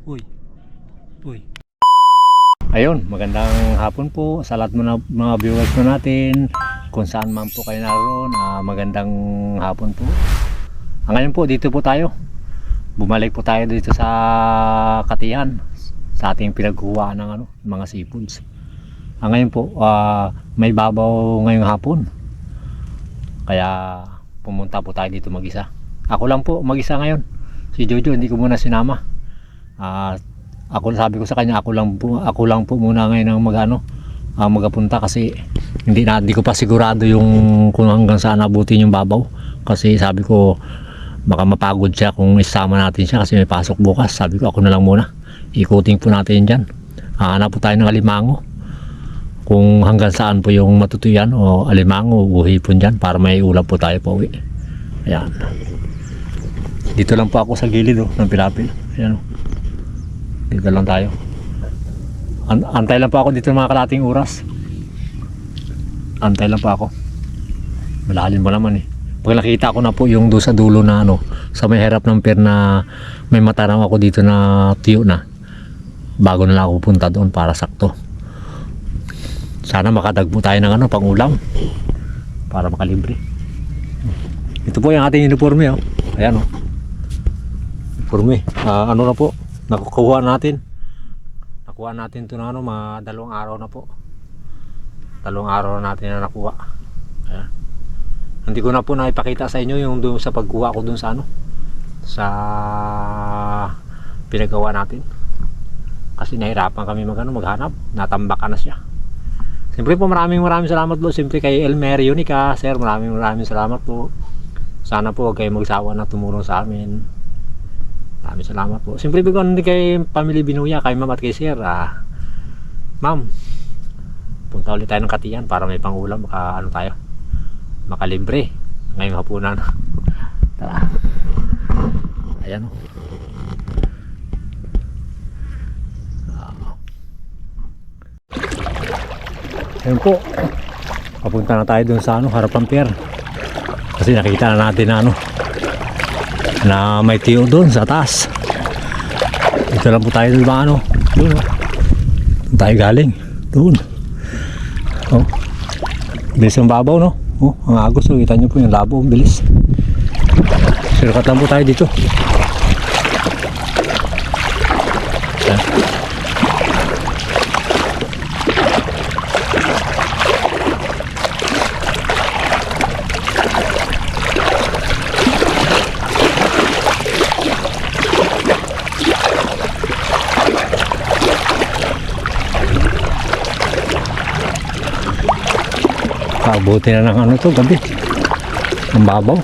Uy. Uy. Ayun, magandang hapon po sa lahat mga viewers po natin. Kung saan man po kayo naroon, magandang hapon po. Ngayon po, dito po tayo. Bumalik po tayo dito sa Katihan, sa ating pinagkuhaan ng mga seafoods. Ngayon po, may babaw ngayong hapon. Kaya pumunta po tayo dito mag-isa. Ako lang po mag-isa ngayon. Si Jojo hindi ko muna sinama. Ako sabi ko sa kanya, ako lang po muna ngayon ang magapunta kasi hindi ko pa sigurado yung kung hanggang saan abutin yung babaw. Kasi sabi ko baka mapagod siya kung isama natin siya kasi may pasok bukas. Sabi ko ako na lang muna. Ikutin po natin dyan. Hanap po tayo ng alimango. Kung hanggang saan po yung matutuyan o alimango o hipon dyan para may ulam po tayo pauwi. Ayan. Dito lang po ako sa gilid ng Pilapil. Ayan. Dito lang tayo. Antay lang po ako dito ng mga kalating oras. Antay lang po ako. Malalim mo naman eh. Pag nakita ko na po yung doon sa dulo na sa may harap ng pier na may matarang ako dito na tiyo na. Bago na lang ako pupunta doon para sakto. Sana makadagpo tayo ng pang-ulam para makalibre. Ito po yung ating uniforme Ayan uniforme. Na po? Nakukuha natin. Nakuha natin ito na mga 2 araw na po. 2 araw na natin na nakuha. Ayan. Hindi ko na po naipakita sa inyo yung doon sa pagkuha ko doon sa sa pinagawa natin. Kasi nahirapan kami maghanap. Natambakan na siya. Siyempre po maraming salamat po. Siyempre kay Elmer Unica, sir, maraming salamat po. Sana po huwag kayo magsawa na tumulong sa amin. Maraming salamat po. Siyempre po hindi kay Pamilya Binuya, kay ma'am at kay sir. Ma'am, punta ulit tayo ng Katihan para may pangulam. Tayo makalibre ngayong hapunan. Tara. Ayan Ayan po. Papunta na tayo dun sa harapan pier. Kasi nakita na natin na may tiyo dun sa taas. Dito lang po tayo dun dun tayo galing. Dun. Bilis ang babaw ang agos. Kita nyo po yung labo. Bilis. Sirkat lang po tayo dito. Ayan. Buti na ng to gabi. Ang babaw.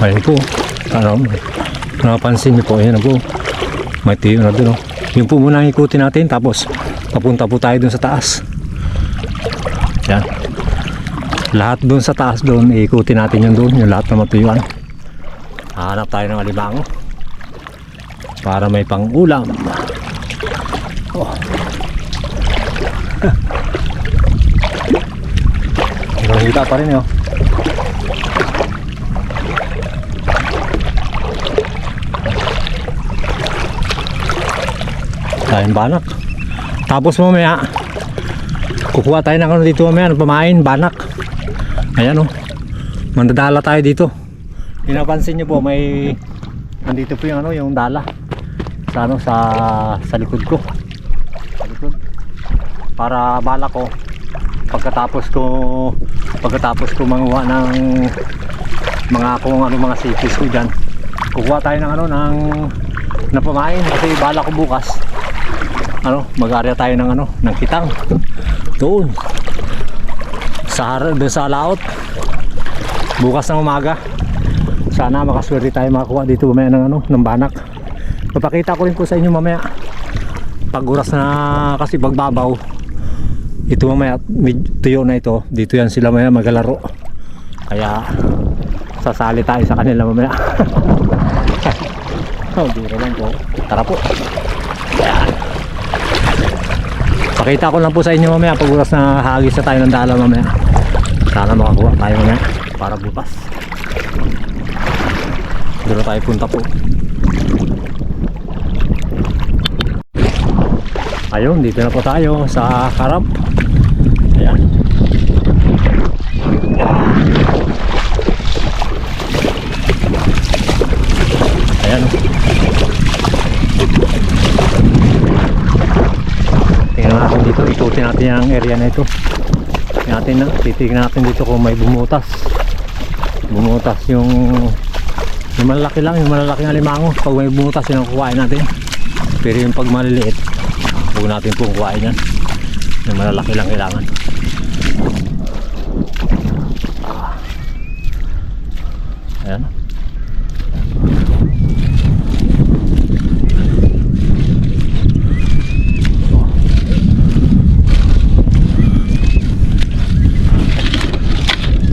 Ayun po. Napansin niyo po. Ayan po. May tiyo na doon. Yun po muna ang ikutin natin. Tapos papunta po tayo doon sa taas. Yan. Lahat doon sa taas doon. Ikutin natin yung doon. Yung lahat na matuyuan. Hahanap tayo ng alimango. Para may pang ulam. Nakita pa rin tayong banak. Tapos mamaya kukuha tayo ng dito mamaya pamain banak. Ayan mandadala tayo dito. Pinapansin nyo po may nandito po yung yung dala sa likod ko. Para balak ko pagkatapos ko manguha ng mga seafish ko dyan, kukuha tayo ng pamain kasi balak ko bukas mag-area tayo ng kitang doon sa laot bukas ng umaga. Sana makaswerte tayo makakuha dito mamaya ng banak. Papakita ko rin po sa inyo mamaya pag oras na kasi bagbabaw ito mamaya tuyo na ito dito yan sila mamaya maglalaro kaya sasali tayo sa kanila mamaya. Biro lang po. Tara po. Ayan. Pakita ko lang po sa inyo mamaya pag oras na hagis na tayo ng dala mamaya. Sana makakuha tayo mamaya para bukas. Doon na tayo punta po. Ayun, dito na po tayo sa harap. Ayan. Ayan. Tingnan natin dito, ikutin natin ang area na ito. Titignan natin dito kung may bumutas. Bumutas yung malalaki lang, yung malalaking alimango. Pag may bumutas, yun ang kuhain natin. Pero yung pag maliliit, huwag natin pong kuhain yan. Yung malalaki lang kailangan. Ayan.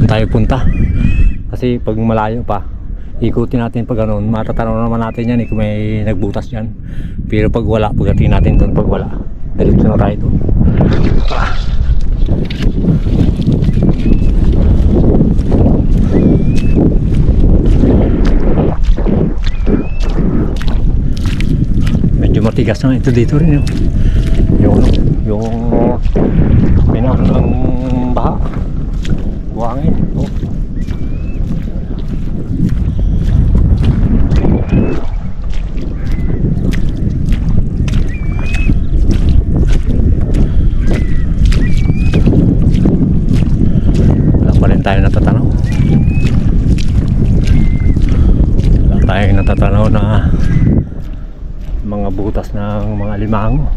Tayo punta kasi pag malayo pa ikutin natin pag ano, matatanaw naman natin yan kung may nagbutas yan, pero pag wala, pagdating natin doon pag wala, diretso na tayo doon. Medyo matigas na ito dito rin yung pinano ng baha, buhangin. Oh. Wala pa rin tayo natatanaw. Wala tayong natatanaw na mga butas ng mga limango.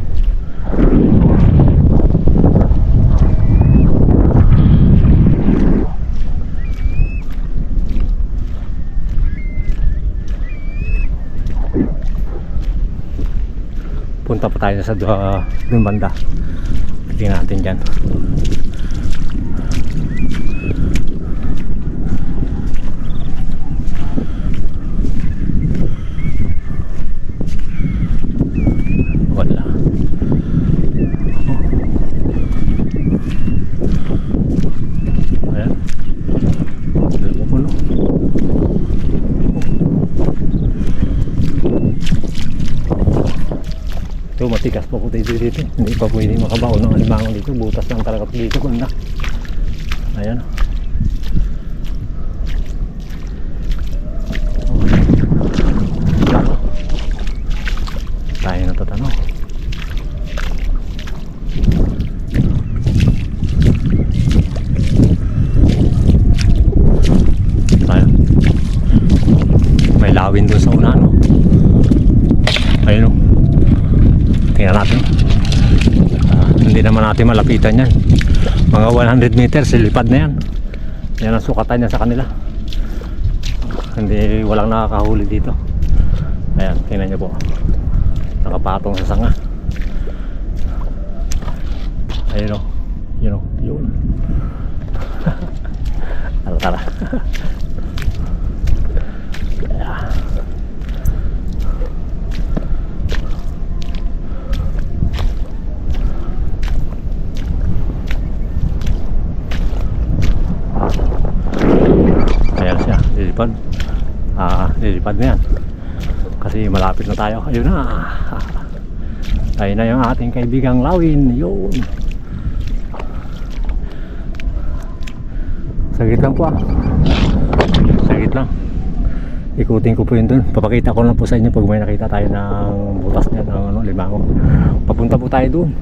Punta pa tayo sa doon banda. Tingnan natin dyan. Wala. Ayan. Dito puno. Ito matigas pa po tayo dito. Hindi pa pwede makabaon ng alimango dito. Butas lang talaga po dito. Ganda. Ayan. Tayo natatanaw. Ayan. May lawin doon sa una, no? Ayun, no? Tingnan natin. Hindi naman natin malapitan yan. Mga 100 meters silipad na yan. Yan ang sukatan niya sa kanila. Hindi, walang nakakahuli dito. Ayan, tingnan nyo po. Nakapatong sa sanga. Ayun o. Yun o. Yun. Tara. Ayan siya, lilipad. Lilipad na yan. Kasi malapit na tayo. Ayun na. Ayun na yung ating kaibigang lawin. Yun. Sagit lang po. Sagit lang. Ikutin ko po yun dun. Papakita ko lang po sa inyo pag may nakita tayo ng butas niya ng limango. Papunta po tayo dun.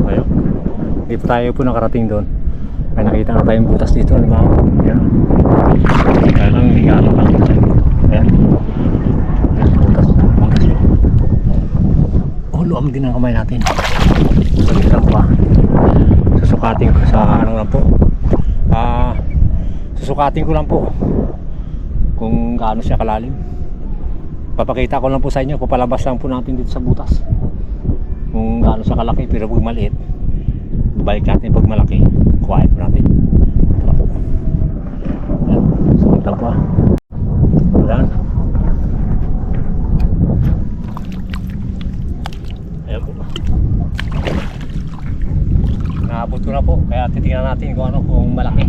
Ayun. Hindi po tayo po nakarating dun. May nakita na tayong butas dito, limango. Ayan. Kaya lang hindi ka alam. Ayan. Butas yun. Oh, luam din ang kamay natin. Sagit lang po. Susukatin ko sa ano lang po. Susukatin ko lang po kung gaano siya kalalim. Papakita ko lang po sa inyo. Papalabas lang po natin dito sa butas kung gaano siya kalaki. Pero pag maliit, balik natin pag malaki, kuhain po natin. Tara po. Ayan, sagot lang po. Ayan. Ayan po. Naabot ko na po, kaya titingnan natin kung ano, kung malaki.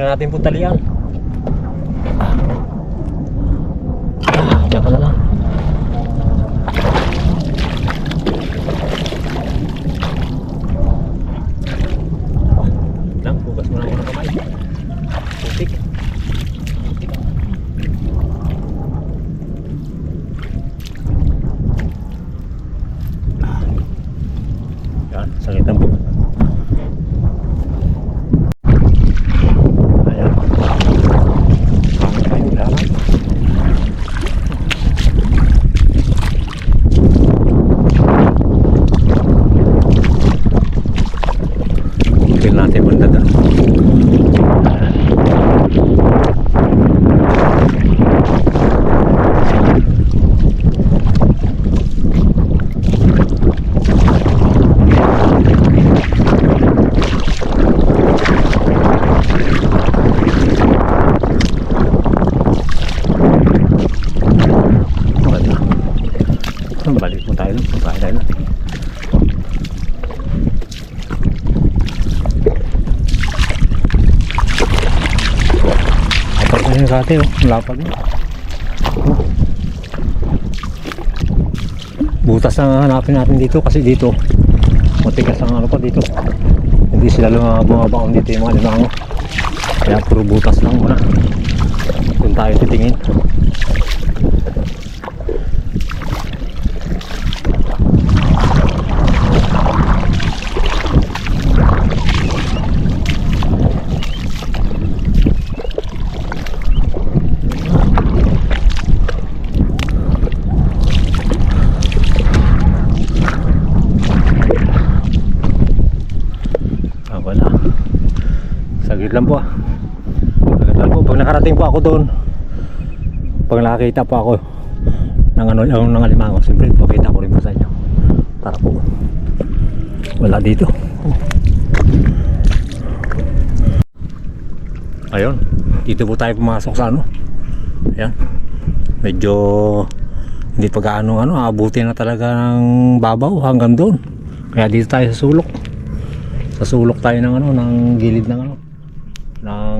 na natin po talian. Diyan ka na lang. Lang, bukas mo lang ako ng kamay. Putik. Putik. Yan, sakitan po. Ayan. Ayun lang. Pil natin banda doon. Balik po tayo doon. Punta tayo doon. Kapag na yung kate, lapag mo. Butas na hanapin natin dito kasi dito matigas ang ano pa dito. Hindi sila bumabaon dito yung mga limango. Kaya puro butas lang muna. Doon tayo titingin. Wala. Saglit lang po ah. Saglit lang po. Pag nakarating po ako doon, pag nakakita po ako ng ano, ng alimango, siyempre pakita ko rin po sa inyo. Tara po. Wala dito. Ayun. Dito po tayo pumasok sa ano. Ayan. Medyo hindi pa gaano ano, abutin na talaga ng babaw hanggang doon. Kaya dito tayo sa sulok. Sa sulok tayo ng ano, ng gilid ng ano, ng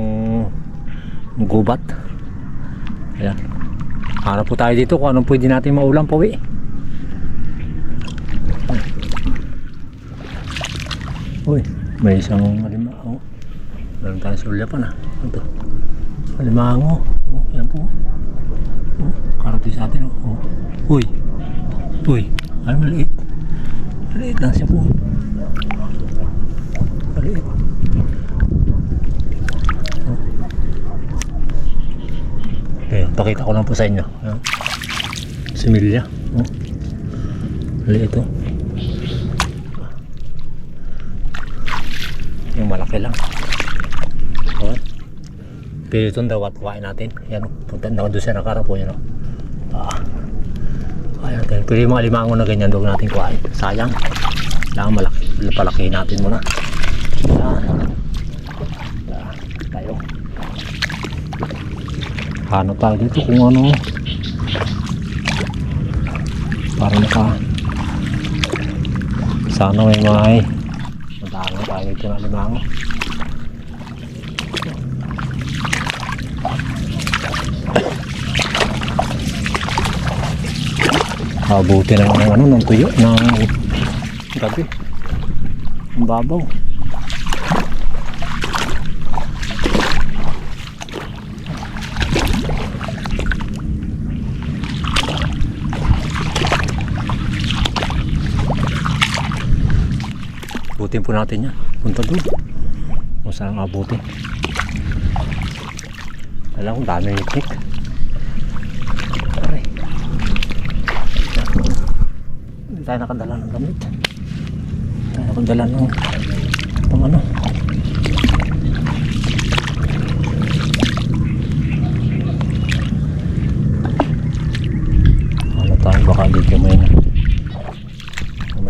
gubat. Ayan. Hanap po tayo dito kung anong pwede natin maulam pawi. Uy, may isang alimango. Meron tayong sulyapan ah. Ano to? Alimango. Oh, yan po. Oh, karating sa atin oh. Uy. Uy, ay maliit. Maliit lang siya po. Maliit. Okay, pakita ko lang po sa inyo. Similya. Oh. Maliit ito. Yung malaki lang. Oh. Pero ito daw at kuhain natin. Yan, punta na doon siya nakara po yan. Kuhain natin. Pero yung mga limango na ganyan doon natin kuhain. Sayang. Kailangan malaki. Palakihin natin muna. Tayo. Hanap tayo dito kung ano. Para naka. Sana may madami tayo dito na limango. Abuti na ng ano, ng tuyo ng gabi. Ang babaw. Abutin po natin yan. Punta doon. Kung saan ang abutin. Alam kong daming itik. Aray. Hindi tayo nakadala ng damit. Tayo nakadala ng ano. Ano tayo baka dito may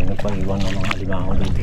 nagpaiwan ng mga alimango dito.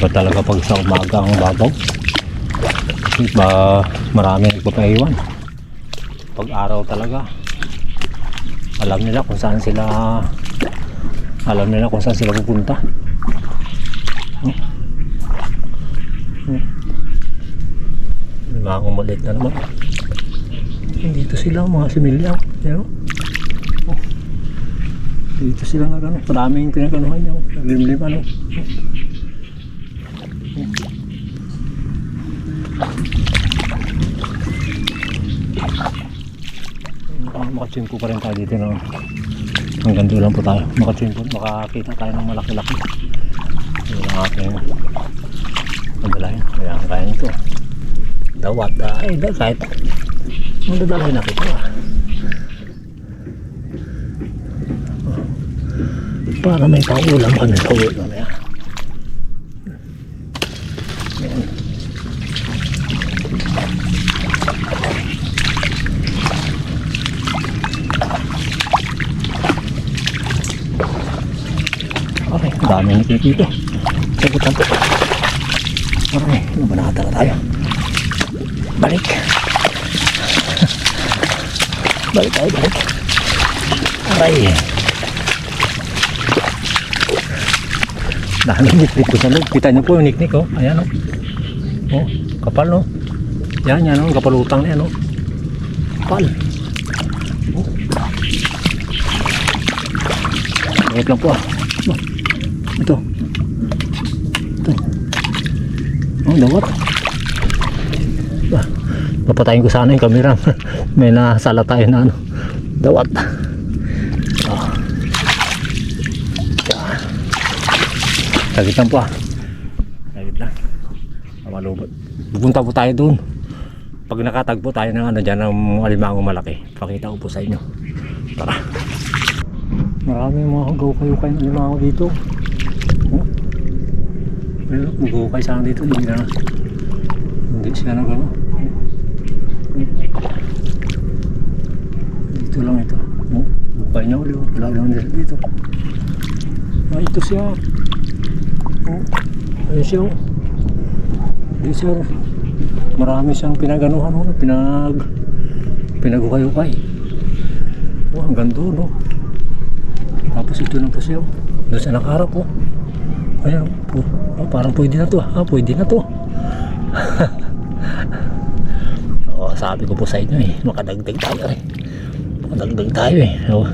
Iba talaga pag sa umaga ang babaw. Iba marami nagpapaiwan. Pag araw talaga, alam nila kung saan sila pupunta. May mga umulit na naman. Dito sila mga similya. Pero dito sila na gano'n. Maraming pinaganuhan niya. Naglimlim ano. Makachimpo pa rin tayo dito na. Hanggang doon lang po tayo. Makachimpo. Makakita tayo ng malaki-laki. Yun ang aking madalahin. Kaya ang kaya nito. Dawat. Ay, kahit madadalahin na kita. Para may paulam kami sa ulo mamaya. Okay, dami nakikita. Sagutan po. Okay, nabanata na tayo. Balik. Balik tayo, balik. Aray. Dahil niknik ko sa loob. Kita niyo po yung niknik oh. Ayan oh. Oh, kapal no. Yan yan oh, kapalutang na yan oh. Kapal. Oh. Wait lang po ah. Oh. Ito. Ito. Oh, dawat. Papatayin ko sana yung camera. May nasala tayo na ano. Dawat. Oh. Sagit lang po ah. Sagit lang. Malubot. Pupunta po tayo dun. Pag nakatagpo tayo ng ano dyan ng alimango malaki, pakita ko po sa inyo. Tara. Maraming mga hagaw-kayo ng alimango dito. Oh. Meron, mag-hukay sana dito. Hindi siya na gano'n. Dito lang ito. Oh. Hukay niya ulit. Wala lang nila dito. Ah, ito siya. Oh. Ayun siya oh. Di sir, marami siyang pinaganuhan oh, pinagukay-ukay. Oh, hanggang doon oh. Tapos ito na po siya oh. Doon sa nakaharap oh. Ayan oh. Oh, parang pwede na to ah. Pwede na to. Oh, sabi ko po sa inyo eh, makadagdag tayo eh. Makadagdag tayo eh. Oh,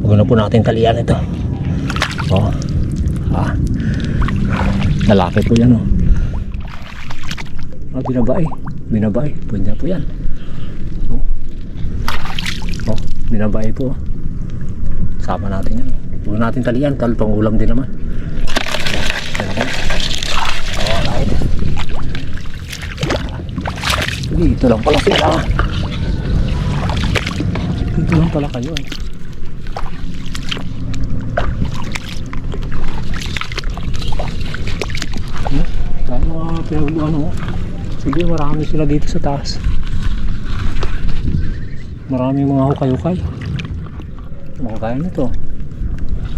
huwag na po natin talian ito. Oh. Ah. Lalaki po yan oh. Ah, binabae, pwede na po yan. Oh, oh binabae po. Sama natin yan. Huwag natin talian, pang ulam din naman. Oh, right. Dito lang pala sila. Dito lang pala kayo eh. Ano, pinag-ano oh. Sige, marami sila dito sa taas. Marami mga hukay-hukay. Makakaya nito.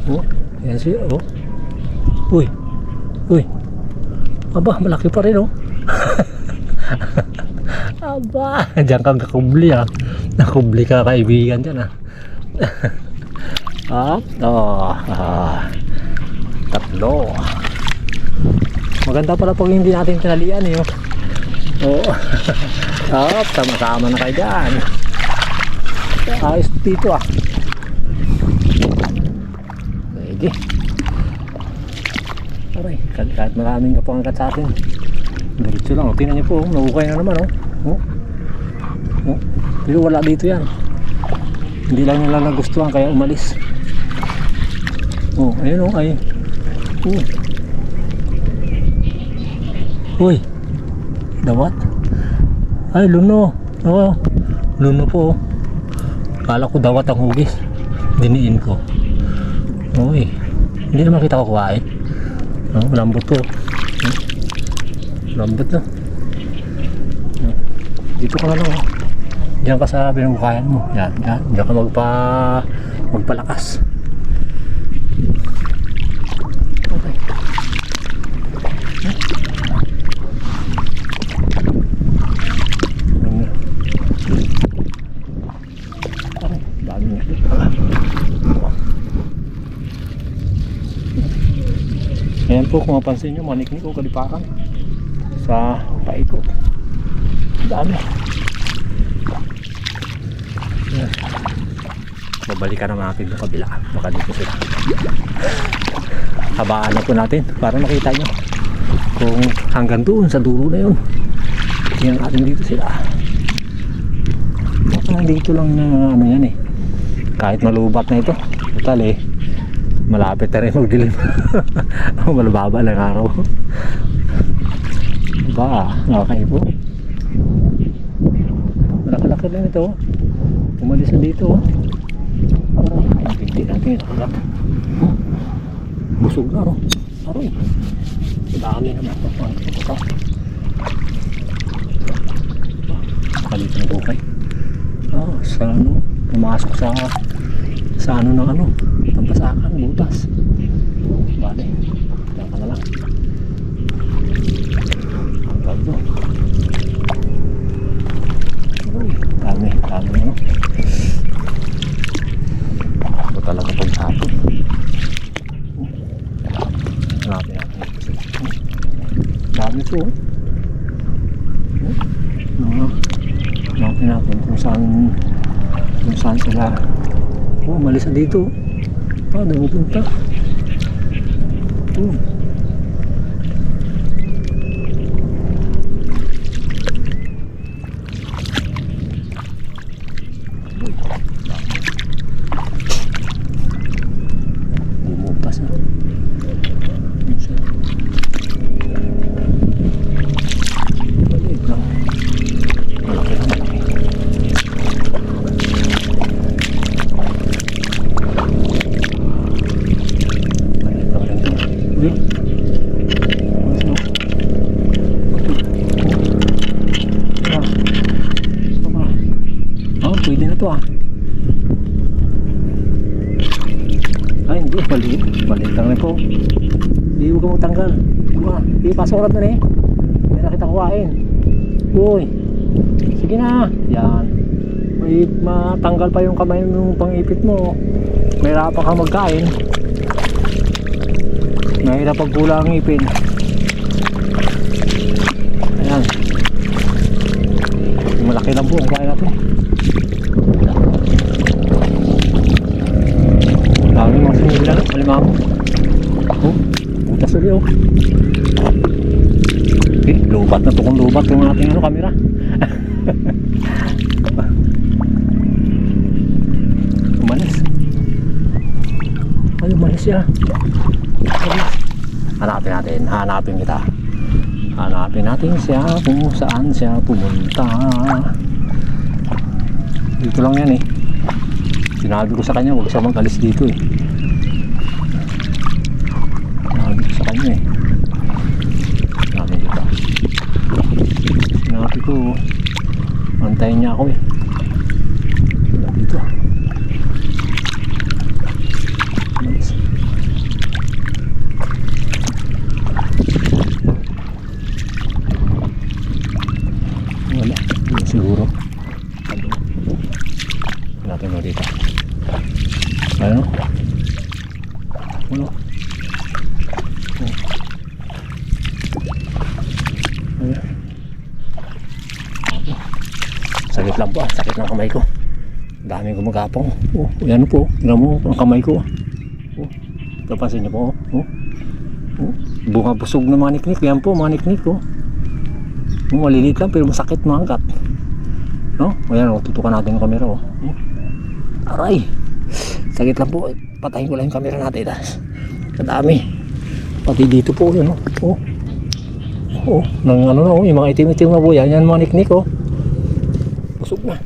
Oh, yan siya. Oh. Uy. Uy. Aba, malaki pa rin oh. Aba, diyan kang kakubli ah. Nakubli ka kaibigan dyan ah. Oh. Tatlo. Maganda pala pag hindi natin tinalian eh oh. Oo. Oh, sama-sama na kayo dyan. Ayos dito ah. Pwede. Aray, kahit maraming kapangkat sa atin. Diretso lang. Tingnan niyo po. Nahukay na naman oh. Oh. Pero wala dito yan. Hindi lang nila nagustuhan kaya umalis. Oh, ayun oh. Ay. Uy. Dawat? Ay, luno. Oo. Luno po. Kala ko dawat ang hugis. Diniin ko. Uy. Hindi naman kita ko kuhain. Oh, lambot po. Lambot na. Dito ka na lang. Oh. Diyan ka sa pinagbukayan mo. Yan. Diyan ka magpalakas. Okay. po kung mapansin nyo, maniknik ko kalipakan sa paikot. Dami. Yan. Babalikan naman natin yung kabila. Baka dito sila. Habaan na po natin para makita nyo kung hanggang doon sa dulo na yun. Tingnan natin dito sila. Baka dito lang na ano yan eh. Kahit malubat na ito. Total eh. Malapit na rin magdilim. Malababa lang araw. Ba, okay po. Malaki-laki lang ito. Umalis na dito. Hindi natin nakalap. Busog na, no? Aroy. Dami naman ito. Kalito na bukay. Sa ano, pumasok sa ano ng ano, tampasakan, butas. Bale, diyan ka na lang. Hanggang doon. Aroy, dami ano. Ito talaga pag hapon. Hanapin natin ito sila. Dami po. Hanapin natin kung saan sila. Malis na dito. Dumupunta. Bumutas na. Balik lang. Malaki lang. Pwede na to ay hindi, maliit lang rin po. Hindi, huwag ka magtanggal. Hindi, pasok na eh. Hindi na kita kuhain. Uy, sige na. Yan, may matanggal pa yung kamay ng pangipit mo. May rapa ka magkain. Mahirap pagpula ang ngipin. Ayan, malaki lang po ang kaya natin. Dami mga sinila, malimamo. Butas ulit okay, lubat na to kung lubat yung ating ano, camera. Umalis. Ay, umalis siya. Hanapin kita. Hanapin natin siya kung saan siya pumunta. Dito lang yan eh. Sinabi ko sa kanya huwag siya mag-alis dito eh. Sinabi ko sa kanya eh. Sinabi ko antayin niya ako eh. Dito. Malis. Wala. Siguro. Natin mo dito. Ano? Ano? Sakit lang po, sakit ng kamay ko. Dami gumagapang. Yan po. Tignan mo ang kamay ko. Napansin niyo po. Bunga busog na maniknik. Yan po, maniknik ko. Maliliit lang pero masakit maangkat. No? Ayan, tutukan natin yung camera. Aray! Sakit lang po. Patayin ko lang yung camera natin. Kadami. Pati dito po yun. Nang ano na, yung mga itim-itim na po yan. Yan mga niknik. Busog na.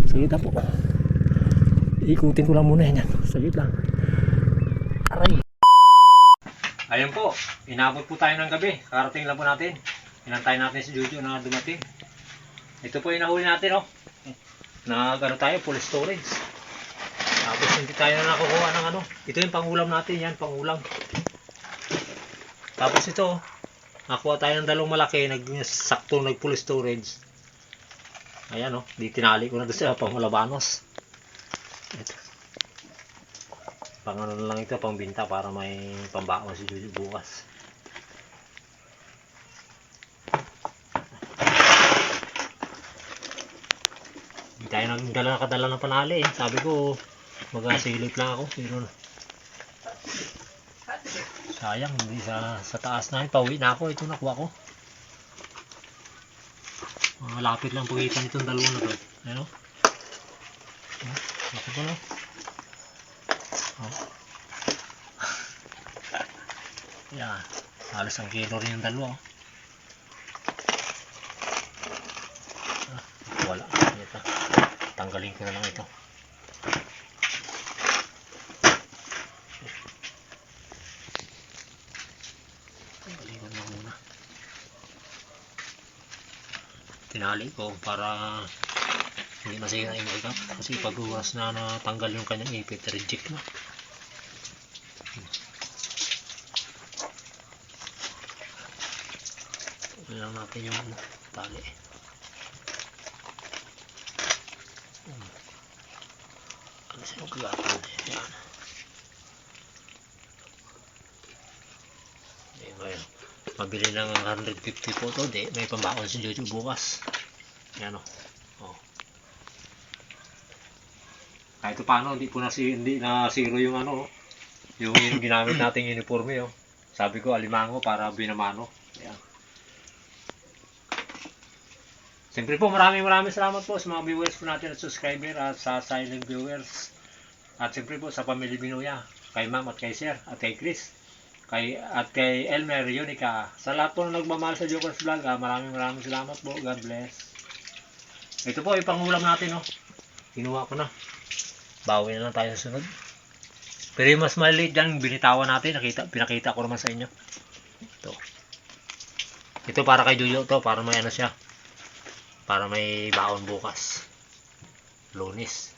Saglit lang po. Ikutin ko lang muna yan. Saglit lang. Aray! Ayan po. Inabot po tayo ng gabi. Karating lang po natin. Inantay natin si Jojo na dumating. Ito po yung nahuli natin. Nagano tayo, full storage. Tapos hindi tayo na nakukuha ng ano. Ito yung pangulam natin, yan, pangulam. Tapos ito, nakuha tayo ng dalawang malaki, sakto nag-full storage. Ayan di tinali ko na doon sa pangulabanos. Ito. Pang ano na lang ito, pang binta para may pambaon si Jojo bukas. Hindi tayo nakadala ng panali eh. Sabi ko, mag-asilip lang ako. Pero sayang, hindi sa taas na yun. Pauwi na ako. Ito nakuha ko. Malapit lang pagitan itong dalawa na to. Ano? Laki ko na. Oh. Yan. Halos ang kilo rin yung dalawa. Wala. Ito. Tanggalin ko na lang ito. Tanggalin ko na muna. Tinali ko para hindi masira yung makeup. Kasi pag uwas na natanggal yung kanyang ipit, reject na. Tanggalin lang natin yung tali. Ano sa'yo kagatan? Yan. Ayun. Mabili ng 150 po to. Di, may pambaon si Jojo bukas. Yan o. Oh. Kahit paano, hindi na zero yung ano. Yung ginamit nating uniforme. Oh. Sabi ko, alimango para binamano. Yan. Siyempre po, maraming salamat po sa mga viewers po natin at subscriber at sa silent viewers. At siyempre po sa Pamilya Binuya, kay Ma'am at kay Sir at kay Chris, at kay Elmer, Yunica. Sa lahat po na nagmamahal sa Jokers Vlog, maraming salamat po. God bless. Ito po, ipangulam natin. Oh. Kinuha ko na. Bawi na lang tayo sa sunod. Pero yung mas maliit dyan, binitawan natin. Pinakita ko naman sa inyo. Ito para kay Jojo to, para may ano siya. Para may baon bukas. Lunes.